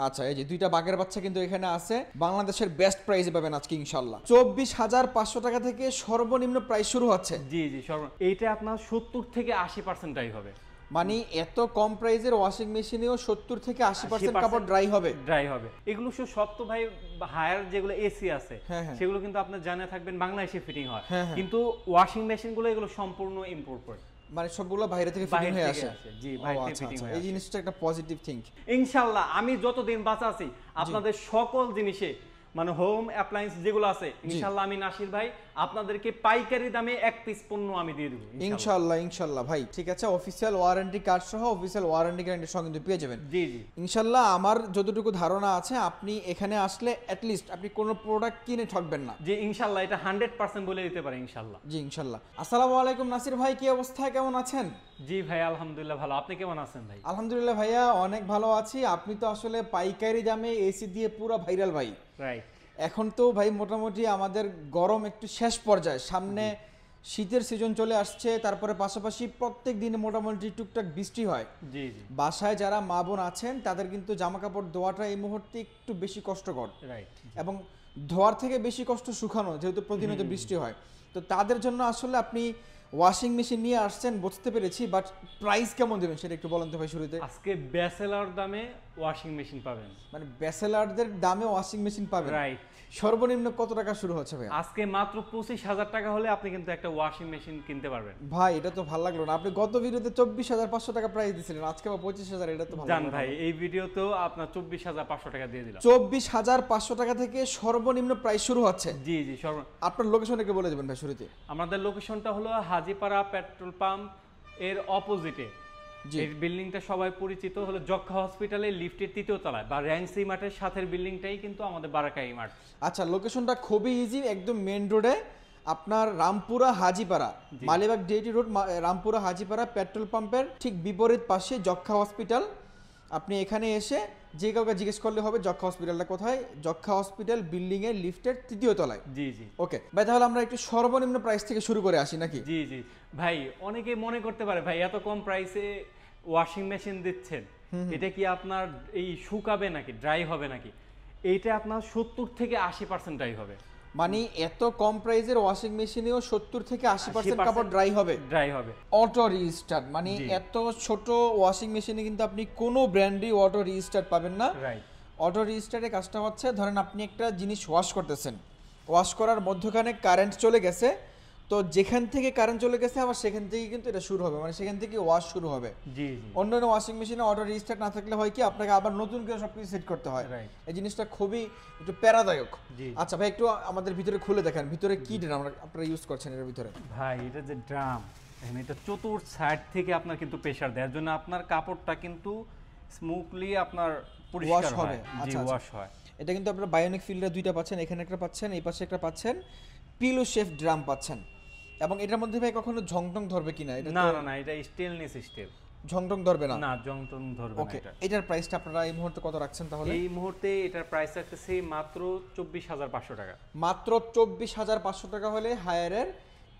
আচ্ছা, এই যে দুইটা বাঘের বাচ্চা কিন্তু এখানে আছে, বাংলাদেশের বেস্ট প্রাইসে পাবেন আজকে ইনশাআল্লাহ। 24,500 টাকা থেকে সর্বনিম্ন প্রাইস শুরু হচ্ছে। জি জি, এইটা আপনার 70 থেকে 80% ড্রাই হবে। মানে এত কম প্রাইসের ওয়াশিং মেশিনেও 70 থেকে 80% কাপড় ড্রাই হবে। ড্রাই হবে। এগুলো সব তো ভাই হায়ার যেগুলো এসি আছে সেগুলো কিন্তু আপনার জানা থাকবেন বাংলাদেশে ফিটিং হয়, কিন্তু ওয়াশিং মেশিন গুলো এগুলো সম্পূর্ণ ইম্পোর্ট করে, মানে সবগুলো বাইরে থেকে ফিটিং হয়ে আসে। জি, বাইরে থেকে ফিটিং হয়। এই জিনিসটা একটা পজিটিভ থিঙ্ক। ইনশাআল্লাহ আমি যতদিন বাঁচা আছি আপনাদের সকল জিনিসে মানে হোম অ্যাপ্লায়েন্স যেগুলো আছে ইনশাআল্লাহ আমি নাসির ভাই আপনাদেরকে পাইকারি দামে এক পিস পণ্য আমি দিয়ে দেব ইনশাআল্লাহ। ইনশাআল্লাহ ভাই, ঠিক আছে। অফিশিয়াল ওয়ারেন্টি কার্ড সহ অফিশিয়াল ওয়ারেন্টি গ্যারান্টি সহ কিন্তু পেয়ে যাবেন। জি জি ইনশাআল্লাহ। আমার যতটুকু ধারণা আছে আপনি এখানে আসলে অ্যাট লিস্ট আপনি কোনো প্রোডাক্ট কিনে ঠকবেন না। জি ইনশাআল্লাহ, এটা 100% বলে দিতে পারি ইনশাআল্লাহ। জি ইনশাআল্লাহ। আসসালামু আলাইকুম নাসির ভাই, কি অবস্থা, কেমন আছেন? জি ভাই আলহামদুলিল্লাহ ভালো, আপনি কেমন আছেন ভাই? আলহামদুলিল্লাহ ভাইয়া, অনেক ভালো আছি। আপনি তো আসলে পাইকারি দামে এসি দিয়ে পুরো ভাইরাল ভাই। রাইট। এখন তো ভাই মোটামুটি আমাদের গরম একটু শেষ পর্যায়ে, সামনে শীতের সিজন চলে আসছে, তারপরে পাশাপাশি প্রত্যেক দিনে মোটামুটি টুকটাক বৃষ্টি হয়। জি জি। বাসায় যারা মা বোন আছেন তাদের কিন্তু জামা কাপড় ধোয়াটা এই মুহূর্তে একটু বেশি কষ্টকর, রাইট, এবং ধোয়ার থেকে বেশি কষ্ট শুকানো, যেহেতু প্রতিনিয়ত বৃষ্টি হয়। তো তাদের জন্য আসলে আপনি ওয়াশিং মেশিন নিয়ে আসছেন বুঝতে পেরেছি, বাট প্রাইস কেমন দেবেন সেটা একটু বলেন তো ভাই শুরুতে। আজকে ব্যাচেলর দামে ওয়াশিং মেশিন পাবেন, মানে ব্যাচেলারদের দামে ওয়াশিং মেশিন পাবেন। রাইট। সর্বনিম্ন কত টাকা শুরু হচ্ছে ভাই? আজকে মাত্র 25,000 টাকা হলে আপনি কিন্তু একটা ওয়াশিং মেশিন কিনতে পারবেন। ভাই এটা তো ভালো লাগলো না, আপনি গত ভিডিওতে 24,500 টাকা প্রাইস দিয়েছিলেন, আজকে আবার 25,000, এটা তো ভালো জান ভাই এই ভিডিওতেও আপনার 24,500 টাকা দিয়ে দিলাম। 24,500 টাকা থেকে সর্বনিম্ন প্রাইস শুরু হচ্ছে। জি জি। আপনার লোকেশন একটু বলে দেবেন ভাই শুরুতে। আমাদের লোকেশনটা হলো হাজীপাড়া পেট্রোল পাম্প এর অপোজিটে। এই বিল্ডিংটা সবাই পরিচিত হলো যক্ষা হসপিটালের লিফটের 3য় তলায়, বা র্যাংসি মাঠের সাথের বিল্ডিংটাই কিন্তু আমাদের বারাকাই মাঠ। আচ্ছা, লোকেশনটা খুবই ইজি, একদম মেন রোডে আপনার Rampura Hajipara, Malibagh DAT road, Rampura Hajipara petrol পাম্পের ঠিক বিপরীত পাশে যক্ষা হসপিটাল। আপনি এখানে এসে যে কাউকে জিজ্ঞেস করলে হবে যক্ষা হসপিটালটা কোথায়। যক্ষা হসপিটাল বিল্ডিং এর লিফটের 3য় তলায়। জি জি। ওকে ভাই, তাহলে আমরা একটু সর্বনিম্ন প্রাইস থেকে শুরু করে আসি নাকি? জি জি ভাই, অনেকে মনে করতে পারে ভাই এত কম প্রাইসে ওয়াশিং মেশিন দিচ্ছেন, এটা কি আপনার এই শুকাবে নাকি, ড্রাই হবে নাকি? এইটা আপনার 70 থেকে 80% ড্রাই হবে। মানে এত কম প্রাইসের ওয়াশিং মেশিনেও 70 থেকে 80% কাপড় ড্রাই হবে। ড্রাই হবে। অটো রিস্টার্ট, মানে এত ছোট ওয়াশিং মেশিনে কিন্তু আপনি কোনো ব্র্যান্ডই অটো রিস্টার্ট পাবেন না। রাইট। অটো রিস্টার্টের কাজটা হচ্ছে, ধরেন আপনি একটা জিনিস ওয়াশ করতেছেন, ওয়াশ করার মধ্যখানে কারেন্ট চলে গেছে, তো যেখান থেকে কারেন্ট চলে গেছে আবার সেখান থেকে কিন্তু এটা শুরু হবে, মানে সেখান থেকে ওয়াশ শুরু হবে। জি জি। অন্যান্য ওয়াশিং মেশিনে অটো রিস্টার্ট না থাকলে হয় কি, আপনাকে আবার নতুন করে সবকিছু সেট করতে হয়। এই জিনিসটা খুবই একটু প্যারাদায়ক। আচ্ছা ভাই, একটু আমাদের ভিতরে খুলে দেখেন, ভিতরে কি ড্রাম আপনারা ইউজ করছেন এর ভিতরে? ভাই এটা যে ড্রাম, এটা চতুর্থ সাইড থেকে আপনার কিন্তু প্রেসার দেওয়ার জন্য আপনার কাপড়টা কিন্তু স্মুথলি আপনার পরিষ্কার হবে। জি, ওয়াশ হয়। এটা কিন্তু আপনারা বায়োনিক ফিল্টার দুইটা পাচ্ছেন, এখানে একটা পাচ্ছেন, এই পাশে একটা পাচ্ছেন, পিলো শেফ ড্রাম পাচ্ছেন। এবং এটার মধ্যে ভাই কখনো ঝংটং ধরবে কিনা? এটা না না না, এটা স্টেনলেস স্টিল, ঝংটং ধরবে না। না, ঝংটং ধরবে না। ওকে, এটার প্রাইসটা আপনারা এই মুহূর্তে কত রাখছেন তাহলে? এই মুহূর্তে এটার প্রাইস রাখতেছি মাত্র 24,500 টাকা। মাত্র 24,500 টাকা হলে হায়ারের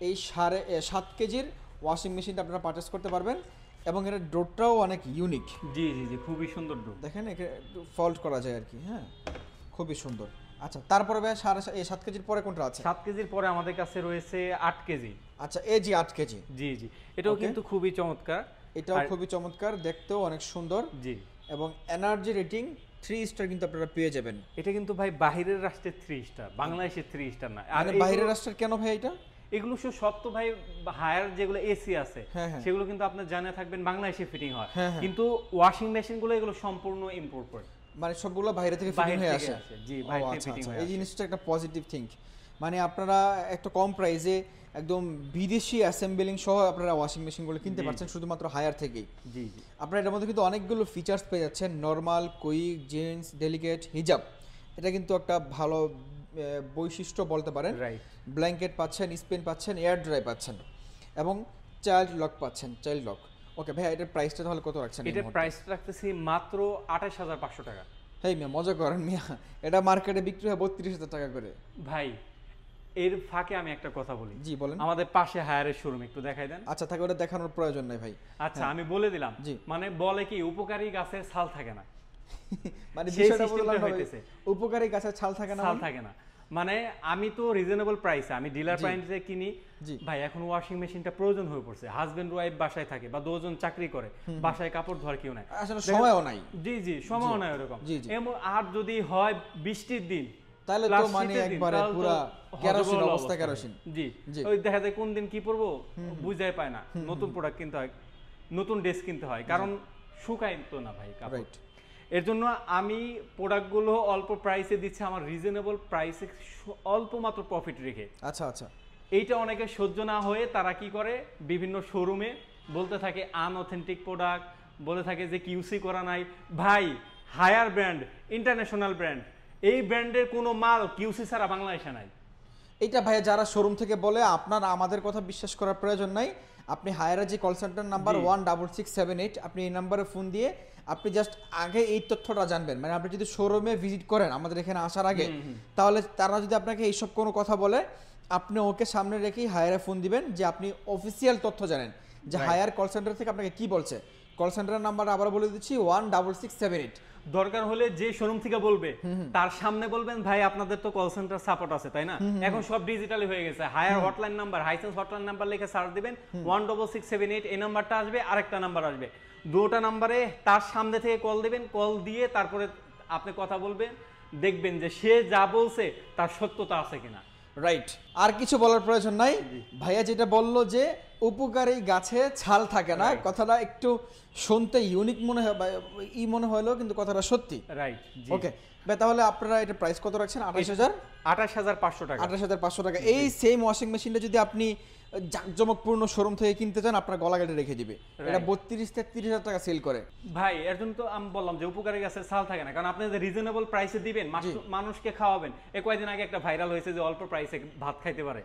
এই 7.5 কেজির ওয়াশিং মেশিনটা আপনারা পারচেস করতে পারবেন। এবং এর ডোরটাও অনেক ইউনিক। জি জি জি, খুবই সুন্দর ডোর। দেখেন একে একটু ফল্ট করা যায় আর কি, হ্যাঁ, খুবই সুন্দর। আচ্ছা, তারপরে ভাই 7 কেজির পরে কোনটা আছে? 7 কেজির পরে আমাদের কাছে রয়েছে 8 কেজি। আচ্ছা, এই যে 8 কেজি। জি জি, এটাও কিন্তু খুবই চমৎকার। এটাও খুবই চমৎকার, দেখতেও অনেক সুন্দর। জি। এবং এনার্জি রেটিং 3 স্টার কিন্তু আপনারা পেয়ে যাবেন। এটা কিন্তু ভাই বাইরের রাষ্ট্রের 3 স্টার, বাংলাদেশের 3 স্টার না। আর বাইরের রাষ্ট্রের কেন ভাই এটা? এগুলো সব তো ভাই হায়ার যেগুলো এসি আছে সেগুলো কিন্তু আপনার জানা থাকবেন বাংলাদেশে ফিটিং হয়, কিন্তু ওয়াশিং মেশিনগুলো এগুলো সম্পূর্ণ ইম্পোর্ট করে, মানে সবগুলো বাইরে থেকে ফিটিং হয়ে আসে। জি, বাইরে থেকে ফিটিং হয়। এই জিনিসটা একটা পজিটিভ থিঙ্ক, মানে আপনারা একটা কম প্রাইসে একদম বিদেশি অ্যাসেম্বলিং সহ আপনারা ওয়াশিং মেশিনগুলো কিনতে পারছেন শুধুমাত্র হায়ার থেকেই। জি জি। আপনারা এর মধ্যে কিন্তু অনেকগুলো ফিচার্স পেয়ে যাচ্ছেন, নরমাল, কুইক, জেন্টস, ডেলিকেট, হিজাব। এটা কিন্তু একটা ভালো বৈশিষ্ট্য বলতে পারেন। ব্ল্যাঙ্কেট পাচ্ছেন, স্পেন পাচ্ছেন, এয়ার ড্রাই পাচ্ছেন, এবং চাইল্ড লক পাচ্ছেন, চাইল্ড লক। ওকে ভাই, এটার প্রাইসটা তাহলে কত রাখছেন? এটার প্রাইস রাখতেছি মাত্র 28,500 টাকা। হেই মিয়া, মজা করেন মিয়া, এটা মার্কেটে বিক্রি হয় 32,000 টাকা করে। ভাই এর ফাঁকে আমি একটা কথা বলি। জি বলেন। আমাদের পাশে হায়ারের শোরুম একটু দেখাই দেন। আচ্ছা, থাকে ওটা দেখানোর প্রয়োজন নাই ভাই। আচ্ছা, আমি বলে দিলাম। মানে বলে কি উপকারী গাছের ছাল থাকে না, মানে সেই বিষয়টা সিস্টেমটা বললাম না, হইতেছে। উপকারী গাছের ছাল থাকে না ছাল মানে? থাকে না, মানে আমি তো রিজনেবল প্রাইসে, আমি ডিলার জি। প্রাইসে কিনি। জি। ভাই এখন ওয়াশিং মেশিনটা প্রয়োজন হয়ে পড়ছে, হাজবেন্ড ওয়াইফ বাসায় থাকে বা দুজন চাকরি করে, বাসায় কাপড় ধোয়ার কেউ নাই, আসলে দেখেন- সময়ও নাই। জি জি, সময়ও নাই ওরকম। জি, জি। আর যদি হয় বৃষ্টির দিন, তাহলে তো plus মানে শীতের দিন, একবারে তাহলে তো পুরা কেরোসিন হজবরল অবস্থা, হয়ে কেরোসিন। যায়। জি জি। ওই দেখা যায় কোন দিন কি পরবো বুঝাই পায় না, নতুন প্রোডাক্ট কিনতে হয়, নতুন ড্রেস কিনতে হয়, কারণ শুকায় তো না ভাই কাপড়। রাইট। এর জন্য আমি প্রোডাক্টগুলো অল্প প্রাইসে দিচ্ছি, আমার রিজনেবল প্রাইসে অল্প মাত্র প্রফিট রেখে। আচ্ছা আচ্ছা। এইটা অনেকে সহ্য না হয়ে তারা কি করে, বিভিন্ন শোরুমে বলতে থাকে আনঅথেন্টিক প্রোডাক্ট, বলে থাকে যে কিউসি করা নাই। ভাই হায়ার ব্র্যান্ড, ইন্টারন্যাশনাল ব্র্যান্ড, এই ব্র্যান্ডের কোনো মাল কিউসি ছাড়া বাংলাদেশে নাই। এইটা ভাইয়া যারা শোরুম থেকে বলে, আপনার আমাদের কথা বিশ্বাস করার প্রয়োজন নাই। আপনি হায়ারা যে কল সেন্টার নাম্বার জি। 16678, আপনি এই নাম্বারে ফোন দিয়ে আপনি জাস্ট আগে এই তথ্যটা জানবেন। মানে আপনি যদি শোরুমে ভিজিট করেন আমাদের এখানে আসার আগে, তাহলে তারা যদি আপনাকে এইসব কোনো কথা বলে, আপনি ওকে সামনে রেখেই হায়ারে ফোন দিবেন যে আপনি অফিসিয়াল তথ্য জানেন যে Right. হায়ার কল সেন্টার থেকে আপনাকে কি বলছে। কল সেন্টারের নাম্বার আবার বলে দিচ্ছি 16678। দরকার হলে যে শোরুম থেকে বলবে তার সামনে বলবেন ভাই আপনাদের তো কল সেন্টার সাপোর্ট আছে তাই না, এখন সব ডিজিটালি হয়ে গেছে। Haier hotline number, Hisense hotline number লিখে সার্চ দিবেন, 16678 এই নাম্বারটা আসবে, আরেকটা নাম্বার আসবে, দুটো নাম্বারে তার সামনে থেকে কল দিবেন, কল দিয়ে তারপরে আপনি কথা বলবেন, দেখবেন যে সে যা বলছে তার সত্যতা আছে কিনা। রাইট। আর কিছু বলার প্রয়োজন নাই। ভাইয়া যেটা বললো যে উপকারী গাছে ছাল থাকে না, Right. কথাটা একটু শুনতে ইউনিক মনে হয় বা মনে হলো, কিন্তু কথাটা সত্যি। রাইট। ওকে ভাই, তাহলে আপনারা এটা প্রাইস কত রাখছেন? 28000, 28500 টাকা। 28500 টাকা। এই সেম ওয়াশিং মেশিনটা যদি আপনি জাঁকজমকপূর্ণ শোরুম থেকে কিনতে চান, আপনার গলা কেটে রেখে দিবে। এটা 32-33 হাজার টাকা সেল করে। ভাই এর জন্য তো আমি বললাম যে উপকারী গাছের ছাল থাকে না, কারণ আপনি যে রিজনেবল প্রাইসে দিবেন, মানুষকে খাওয়াবেন। কয়েকদিন আগে একটা ভাইরাল হয়েছে যে অল্প প্রাইসে ভাত খাইতে পারে,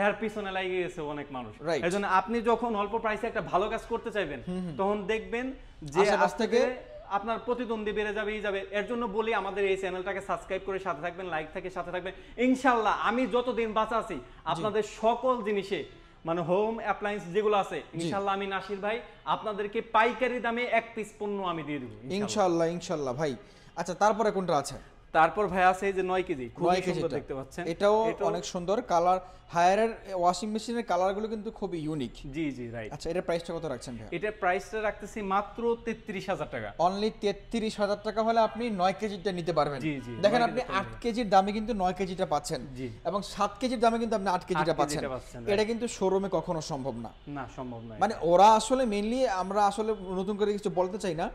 এর পিছনে লাগিয়ে গেছে অনেক মানুষ। Right. এর জন্য আপনি যখন অল্প প্রাইসে একটা ভালো কাজ করতে চাইবেন, তখন দেখবেন যে আশেপাশ আজ থেকে থেকে আপনার প্রতিদ্বন্দ্বী বেড়ে যাবেই যাবে। এর জন্য বলি আমাদের এই চ্যানেলটাকে সাবস্ক্রাইব করে সাথে থাকবেন, লাইক থেকে সাথে থাকবেন। ইনশাআল্লাহ আমি যতদিন বাঁচা আছি আপনাদের সকল জিনিসে, মানে হোম অ্যাপ্লায়েন্স যেগুলো আছে, ইনশাআল্লাহ আমি নাসির ভাই আপনাদেরকে পাইকারি দামে এক পিস পণ্য আমি দিয়ে দেবো ইনশাআল্লাহ ইনশাআল্লাহ ভাই। আচ্ছা, তারপরে কোনটা আছে? তারপর ভাই আছে এই যে 9 কেজি, খুব 9 সুন্দর কেজিটা দেখতে পাচ্ছেন, এটাও অনেক সুন্দর কালার। হায়ারের ওয়াশিং মেশিনের কালারগুলো কিন্তু খুবই ইউনিক। জি জি রাইট। আচ্ছা, এটার প্রাইসটা কত রাখছেন ভাই? এটা প্রাইসটা রাখতেছি মাত্র 33000 টাকা। অনলি 33000 টাকা হলে আপনি 9 কেজিটা নিতে পারবেন। জি, জি, দেখেন 9 আপনি কেজিটা 8 কেজির দামে কিন্তু 9 কেজিটা পাচ্ছেন, জি। এবং 7 কেজির দামে কিন্তু আপনি 8 কেজিটা 8 পাচ্ছেন। কেজিটা পাচ্ছেন, এটা কিন্তু শোরুমে কখনো সম্ভব না। না সম্ভব নয়। মানে ওরা আসলে মেইনলি, আমরা আসলে নতুন করে কিছু বলতে চাই না,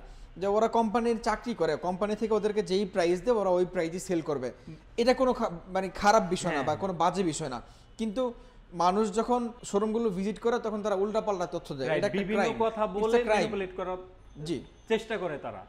যে ওরা কোম্পানির চাকরি করে, কোম্পানি থেকে ওদেরকে যেই প্রাইস দেয় ওরা ওই প্রাইসই সেল করবে। এটা কোনো মানে খারাপ বিষয় না বা কোনো বাজে বিষয় না, কিন্তু মানুষ যখন শোরুমগুলো ভিজিট করে তখন তারা উল্টাপাল্টা তথ্য দেয়। Right, এটা একটা বিভিন্ন crime. কথা It's a বলে crime. ম্যানিপুলেট করার জি। চেষ্টা করে তারা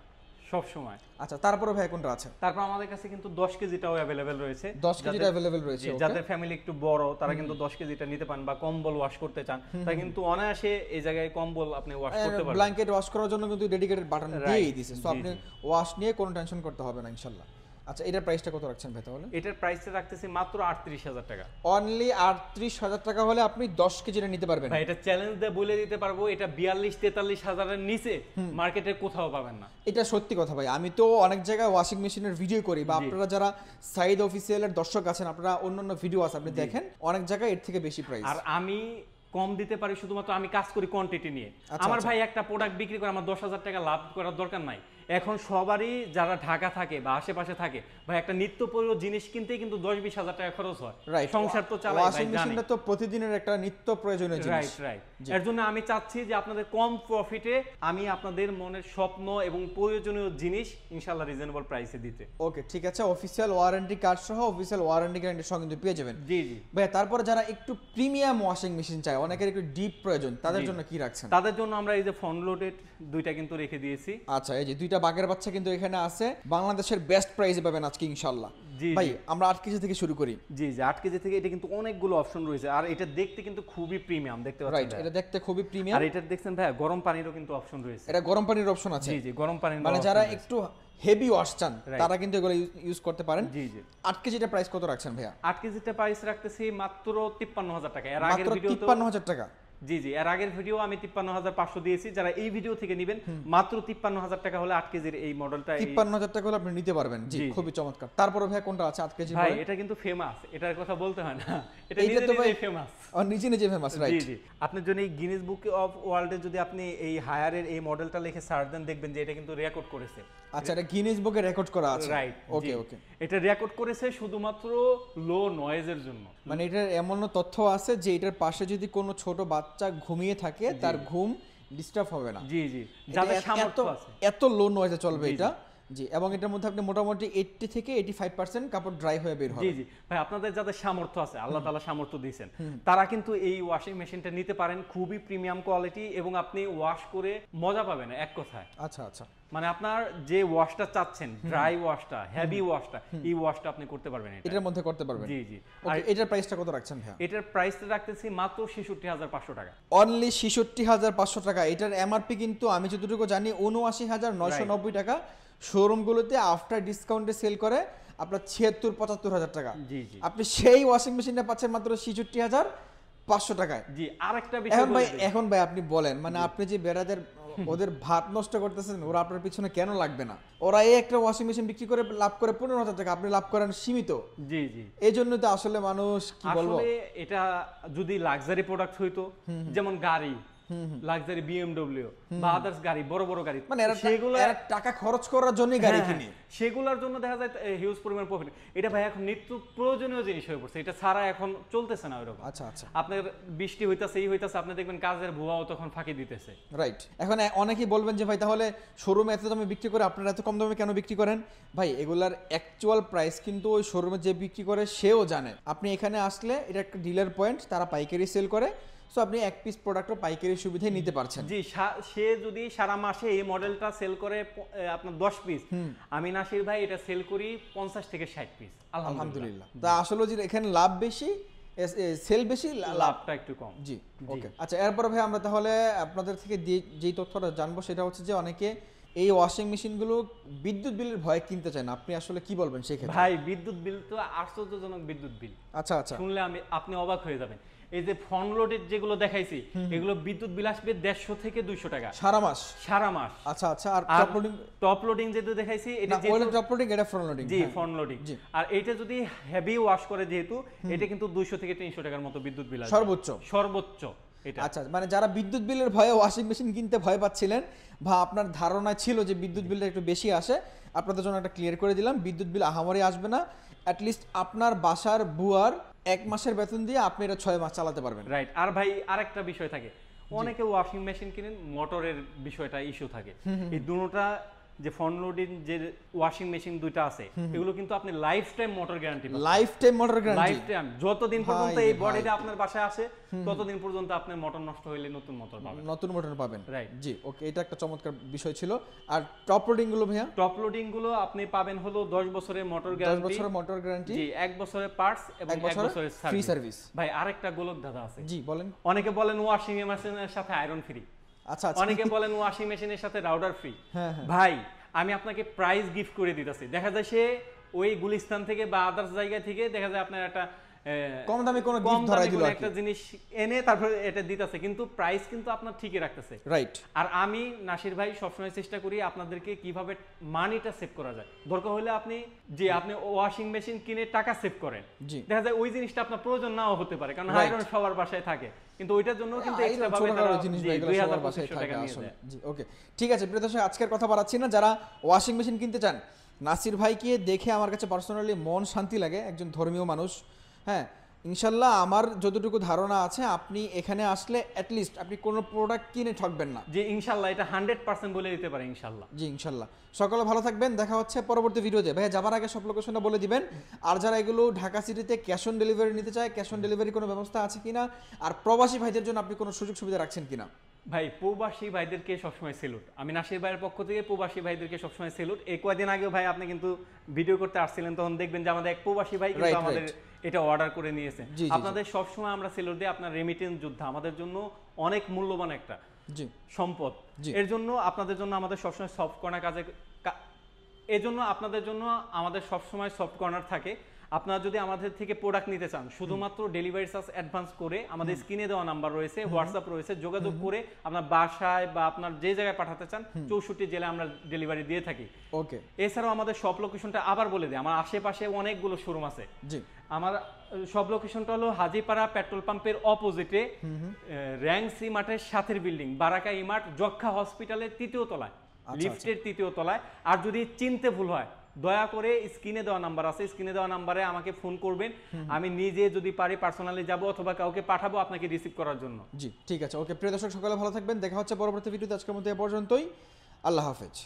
সব সময়। আচ্ছা, তারপরে ভাই কোনটা আছে? তারপর আমাদের কাছে কিন্তু 10 কেজিটাও অ্যাভেলেবেল রয়েছে। 10 কেজিটা অ্যাভেলেবেল রয়েছে। জি, okay? যাদের ফ্যামিলি একটু বড় তারা কিন্তু 10 কেজিটা নিতে পারেন, বা কম্বল ওয়াশ করতে চান তারা কিন্তু অনায়াসে এই জায়গায় কম্বল আপনি ওয়াশ করতে পারবেন। ব্ল্যাঙ্কেট ওয়াশ করার জন্য কিন্তু ডেডিকেটেড বাটন Right, দিয়েই দিয়েছে, সো জি, আপনি জি। ওয়াশ নিয়ে কোনো টেনশন করতে হবে না ইনশাআল্লাহ। আচ্ছা, এটার প্রাইসটা কত রাখছেন ভাই তাহলে? এটার প্রাইসটা রাখতেছি মাত্র 38000 টাকা। অনলি 38000 টাকা হলে আপনি 10 কেজিটা নিতে পারবেন। ভাই এটা চ্যালেঞ্জ দিয়ে বলে দিতে পারবো, এটা 42-43 হাজারের নিচে মার্কেটে কোথাও পাবেন না। এটা সত্যি কথা ভাই, আমি তো অনেক জায়গায় ওয়াশিং মেশিনের ভিডিও করি, বা আপনারা যারা সাইদ অফিসিয়ালের দর্শক আছেন, আপনারা অন্যান্য ভিডিও আছে আপনি দেখেন, অনেক জায়গায় এর থেকে বেশি প্রাইস। আর আমি কম দিতে পারি শুধুমাত্র আমি কাজ করি কোয়ান্টিটি নিয়ে। আচ্ছা, আমার আচ্ছা। ভাই একটা প্রোডাক্ট বিক্রি করে আমার 10,000 টাকা লাভ করার দরকার নাই। এখন সবারই যারা ঢাকা থাকে বা আশেপাশে থাকে, ভাই একটা নিত্য প্রয়োজনীয় জিনিস কিনতেই কিন্তু 10-20 হাজার টাকা খরচ হয়। রাইট, সংসার তো চালাই, ওয়াশিং ভাই জানেন। মেশিনটা তো প্রতিদিনের একটা নিত্য প্রয়োজনীয় জিনিস। Right right. এর জন্য আমি চাচ্ছি যে আপনাদের কম প্রফিটে আমি আপনাদের মনের স্বপ্ন এবং প্রয়োজনীয় জিনিস ইনশাআল্লাহ রিজনেবল প্রাইসে দিতে। ওকে, ঠিক আছে। অফিসিয়াল ওয়ারেন্টি কার্ড সহ অফিসিয়াল ওয়ারেন্টি গ্যারান্টির সঙ্গে কিন্তু পেয়ে যাবেন। জি জি। ভাই তারপর যারা একটু প্রিমিয়াম ওয়াশিং মেশিন চায়, অনেকের একটু ডিপ প্রয়োজন, তাদের জন্য কি রাখছেন? তাদের জন্য আমরা এই যে ফ্রন্ট লোডেড দুইটা কিন্তু রেখে দিয়েছি। আচ্ছা, এই যে দুইটা বাঘের বাচ্চা কিন্তু এখানে আছে, বাংলাদেশের বেস্ট প্রাইসে পাবেন আজকে ইনশাআল্লাহ। জি, ভাই জি। আমরা 8 কেজি থেকে শুরু করি। জি জি, 8 কেজি থেকে এটা কিন্তু অনেকগুলো অপশন রয়েছে, আর এটা দেখতে কিন্তু খুবই প্রিমিয়াম দেখতে রাইট, পাচ্ছেন। এটা দেখতে খুবই প্রিমিয়াম। আর এটা দেখছেন ভাই গরম পানিরও কিন্তু অপশন রয়েছে। এটা গরম পানির অপশন আছে। জি জি, গরম পানির মানে যারা একটু হেভি ওয়াশ চান Right. তারা কিন্তু এগুলো ইউজ করতে পারেন। জি জি। 8 কেজিটা প্রাইস কত রাখছেন ভাইয়া? 8 কেজিটা প্রাইস রাখতেছি মাত্র 53000 টাকা। এর আগের মাত্র ভিডিওতে 53000 টাকা। জি জি, এর আগের ভিডিও আমি 53,500 দিয়েছি, যারা এই ভিডিও থেকে নেবেন মাত্র 53,000 টাকা হলে 8 কেজির এই মডেলটা 53,000 টাকা হলে আপনি নিতে পারবেন। জি, জি, খুবই চমৎকার। তারপরে ভাই কোনটা আছে 8 কেজি ভাই পরে? এটা কিন্তু ফেমাস, এটার কথা বলতে হয় না, এটা এইটা নিজে তো ভাই নিজেই ফেমাস। নিজে নিজে ফেমাস, জি রাইট? জি, আপনার জন্য এই গিনেস বুক অফ ওয়ার্ল্ডে যদি আপনি এই হায়ারের এই মডেলটা লিখে সার্চ দেন, দেখবেন যে এটা কিন্তু রেকর্ড করেছে। আচ্ছা, এটা গিনেস বুকে রেকর্ড করা আছে, রাইট, ওকে ওকে। এটা রেকর্ড করেছে শুধুমাত্র লো নয়েজের জন্য। মানে এটার এমন তথ্য আছে যে এটার পাশে যদি কোনো ছোট বাচ্চা ঘুমিয়ে থাকে তার ঘুম ডিস্টার্ব হবে না। জি জি, এটা যাদের সামর্থ্য আছে এত লো নয়েজে চলবে এটা। জি, এবং এটার মধ্যে আপনি মোটামুটি 80 থেকে 85% কাপড় ড্রাই হয়ে বের হবে। জি জি ভাই, আপনাদের যাদের সামর্থ্য আছে, আল্লাহ তাআলা সামর্থ্য দিয়েছেন, তারা কিন্তু এই ওয়াশিং মেশিনটা নিতে পারেন, খুবই প্রিমিয়াম কোয়ালিটি, এবং আপনি ওয়াশ করে মজা পাবেন এক কথায়। আচ্ছা আচ্ছা, মানে আপনার যে ওয়াশটা চাচ্ছেন, ড্রাই ওয়াশটা, হেভি ওয়াশটা, এই ওয়াশটা আপনি করতে পারবেন এটার মধ্যে করতে পারবেন। জি জি। আর এটার প্রাইসটা কত রাখছেন ভাইয়া? এটার প্রাইসটা রাখতেছি মাত্র 66,500 টাকা। অনলি 66,500 টাকা। এটার এমআরপি কিন্তু আমি যতটুকু জানি 79,990 টাকা। শোরুমগুলোতে আফটার ডিসকাউন্টে সেল করে আপনার 76-75,000 টাকা। জি জি। আপনি সেই ওয়াশিং মেশিনটা পাচ্ছেন মাত্র 66,500 টাকায়। জি, আরেকটা বিষয় এখন ভাই আপনি বলেন, মানে আপনি যে বেড়াদের ওদের ভাত নষ্ট করতেছেন, ওরা আপনার পিছনে কেন লাগবে না? ওরা এই একটা ওয়াশিং মেশিন বিক্রি করে লাভ করে 15,000 টাকা, আপনি লাভ করেন সীমিত। জি জি, এই জন্য তো আসলে মানুষ কি বলবো, আসলে এটা যদি লাক্সারি প্রোডাক্ট হইতো, যেমন গাড়ি, লাক্সারি বিএমডব্লিউ বা আদার্স গাড়ি, বড় বড় গাড়ি, মানে সেগুলো এরা টাকা খরচ করার জন্য গাড়ি কিনে, সেগুলোর জন্য দেখা যায় হিউজ পরিমাণ প্রফিট। এটা ভাই এখন নিত্য প্রয়োজনীয় জিনিস হয়ে পড়ছে, এটা ছাড়া এখন চলতেছে না ওইরকম। আচ্ছা আচ্ছা, আপনার বৃষ্টি হইতাছে, এই হইতাছে, আপনি দেখবেন কাজের ভুয়াও তখন ফাঁকি দিতেছে। রাইট। এখন অনেকেই বলবেন যে ভাই তাহলে শোরুমে এত দামে বিক্রি করে আপনারা এত কম দামে কেন বিক্রি করেন? ভাই এগুলার অ্যাকচুয়াল প্রাইস কিন্তু ওই শোরুমে যে বিক্রি করে সেও জানে। আপনি এখানে আসলে এটা একটা ডিলার পয়েন্ট, তারা পাইকারি সেল করে, সো আপনি এক পিস প্রোডাক্টও পাইকারি সুবিধায় নিতে পারছেন। জি, সে যদি সারা মাসে এই মডেলটা সেল করে আপনার 10 পিস, আমি নাসির ভাই এটা সেল করি 50 থেকে 60 পিস, আলহামদুলিল্লাহ। তা আসলে যে এখানে লাভ বেশি, সেল বেশি, লাভটা একটু কম। জি, ওকে। আচ্ছা, এরপরে ভাই আমরা তাহলে আপনাদের থেকে যেই তথ্যটা জানবো সেটা হচ্ছে যে অনেকে এই ওয়াশিং মেশিনগুলো বিদ্যুৎ বিলের ভয়ে কিনতে চায় না, আপনি আসলে কি বলবেন সেই ক্ষেত্রে? ভাই বিদ্যুৎ বিল তো আশ্চর্যজনক বিদ্যুৎ বিল। আচ্ছা আচ্ছা, শুনলে আপনি অবাক হয়ে যাবেন। এই যে ফ্রন্ট লোডের যেগুলো দেখাইছি, এগুলো বিদ্যুৎ বিল আসবে 150 থেকে 200 টাকা সারা মাস। সারা মাস। আচ্ছা আচ্ছা, আর টপ লোডিং যেটা দেখাইছি, এটা যেহেতু টপ লোডিং, এটা ফ্রন্ট লোডিং। জি, ফ্রন্ট লোডিং। আর এটা যদি হেভি ওয়াশ করে, যেহেতু এটা কিন্তু 200 থেকে 300 টাকার মতো বিদ্যুৎ বিল আসবে সর্বোচ্চ এটা। আচ্ছা, মানে যারা বিদ্যুৎ বিলের ভয়ে ওয়াশিং মেশিন কিনতে ভয় পাচ্ছিলেন বা আপনার ধারণা ছিল যে বিদ্যুৎ বিলটা একটু বেশি আসে, আপনাদের জন্য একটা ক্লিয়ার করে দিলাম, বিদ্যুৎ বিল আহামরি আসবে না। অ্যাটলিস্ট আপনার বাসার বুয়ার 1 মাসের বেতন দিয়ে আপনি এটা 6 মাস চালাতে পারবেন। রাইট। আর ভাই আরেকটা বিষয় থাকে, অনেকে ওয়াশিং মেশিন কিনেন, মোটরের বিষয়টা ইস্যু থাকে। এই দুটোটা যে ফ্রন্ট লোডিং যে ওয়াশিং মেশিন দুইটা আছে, এগুলো কিন্তু আপনি লাইফ টাইম মোটর গ্যারান্টি পাবেন। Life time motor guarantee, life time, যতদিন পর্যন্ত এই বডিটা আপনার বাসায় আসে, ততদিন পর্যন্ত আপনার মোটর নষ্ট হইলে নতুন মোটর পাবেন। নতুন মোটর পাবেন, রাইট। জি, ওকে, এটা একটা চমৎকার বিষয় ছিল। আর টপ লোডিং গুলো ভাইয়া? টপ লোডিং গুলো আপনি পাবেন হলো 10 বছরের মোটর গ্যারান্টি। 10 বছরের মোটর গ্যারান্টি, জি, 1 বছরের পার্টস এবং 1 বছরের ফ্রি সার্ভিস। ভাই আরেকটা গোলক দাদা আছে। জি, বলেন। অনেকে বলেন ওয়াশিং মেশিনের সাথে আয়রন ফ্রি। আচ্ছা আচ্ছা, অনেকে বলেন ওয়াশিং মেশিনের সাথে রাউটার ফ্রি। হ্যাঁ হ্যাঁ, ভাই আমি আপনাকে প্রাইস গিফট করে দিতেছি। দেখা যায় সে ওই গুলিস্তান থেকে বা আদার্স জায়গা থেকে দেখা যায় আপনার একটা কম দামে কোনো গিফট ধরাই দিল, একটা জিনিস এনে তারপরে এটা দিতেছে, কিন্তু প্রাইস কিন্তু আপনার ঠিকই রাখতেছে। রাইট। আর আমি নাসির ভাই সবসময় চেষ্টা করি আপনাদেরকে কিভাবে মানিটা সেভ করা যায়। দরকার হলে আপনি ওয়াশিং মেশিন কিনে টাকা সেভ করেন, দেখা যায় ওই জিনিসটা আপনার প্রয়োজন নাও হতে পারে, কারণ আয়রন সবার বাসায় থাকে, কিন্তু ওইটার জন্য কিন্তু এক্সট্রা ভাবে তারা 2000 টাকা নিয়ে যায়। জি, ওকে, ঠিক আছে প্রিয় দর্শক, আজকের কথা বাড়াচ্ছি না। যারা ওয়াশিং মেশিন কিনতে চান, নাসির ভাইকে দেখে আমার কাছে পার্সোনালি মন শান্তি লাগে, একজন ধর্মীয় মানুষ। হ্যাঁ, ইনশাল্লাহ আমার যতটুকু ধারণা আছে, আপনি এখানে আসলে অ্যাটলিস্ট আপনি কোনো প্রোডাক্ট কিনে ঠকবেন না। জি ইনশাল্লাহ, এটা 100% বলে দিতে পারে ইনশাল্লাহ। জি ইনশাল্লাহ। সকলে ভালো থাকবেন, দেখা হচ্ছে পরবর্তী ভিডিওতে। ভাই যাবার আগে সব লোকেশনটা বলে দিবেন। আর যারা এগুলো ঢাকা সিটিতে ক্যাশ অন ডেলিভারি নিতে চায়, ক্যাশ অন ডেলিভারি কোনো ব্যবস্থা আছে কিনা, আর প্রবাসী ভাইদের জন্য আপনি কোনো সুযোগ সুবিধা রাখছেন কিনা? ভাই প্রবাসী ভাইদেরকে সবসময় সেলুট, আমি নাসির ভাইয়ের পক্ষ থেকে প্রবাসী ভাইদেরকে সবসময় সেলুট। এই কয়েকদিন আগেও ভাই আপনি কিন্তু ভিডিও করতে আসছিলেন, তখন দেখবেন যে আমাদের এক প্রবাসী ভাই কিন্তু আমাদের এটা অর্ডার করে নিয়েছে। আপনাদের সবসময় আমরা সেলুট দিই, আপনার রেমিটেন্স যোদ্ধা আমাদের জন্য অনেক মূল্যবান একটা সম্পদ। এর জন্য আপনাদের জন্য আমাদের সবসময় সফট কর্নার কাজে, এই জন্য আপনাদের জন্য আমাদের সবসময় সফট কর্নার থাকে। আপনারা যদি আমাদের থেকে প্রোডাক্ট নিতে চান শুধুমাত্র ডেলিভারি চার্জ অ্যাডভান্স করে আমাদের স্ক্রিনে দেওয়া নাম্বার রয়েছে, হোয়াটসঅ্যাপ রয়েছে, যোগাযোগ করে আপনার বাসায় বা আপনার যে জায়গায় পাঠাতে চান 64 জেলায় আমরা ডেলিভারি দিয়ে থাকি। ওকে, এছাড়াও আমাদের সব লোকেশনটা আবার বলে দিই, আমার আশেপাশে অনেকগুলো শোরুম আছে। জি, আমার সব লোকেশনটা হলো হাজীপাড়া পেট্রোল পাম্পের অপোজিটে র্যাংসি মাঠের সাথের বিল্ডিং, বারাকা ইমার্ট, যক্ষা হসপিটালের 3য় তলায়, লিফটের 3য় তলায়। আর যদি চিনতে ভুল হয় দয়া করে স্ক্রিনে দেওয়া নাম্বার আছে, স্ক্রিনে দেওয়া নাম্বারে আমাকে ফোন করবেন, আমি নিজে যদি পারি পার্সোনালি যাব অথবা কাউকে পাঠাবো আপনাকে রিসিভ করার জন্য। জি ঠিক আছে। ওকে প্রিয় দর্শক, সকালে ভালো থাকবেন, দেখা হচ্ছে পরবর্তী ভিডিওতে। আজকের মতো এ পর্যন্তই, আল্লাহ হাফেজ।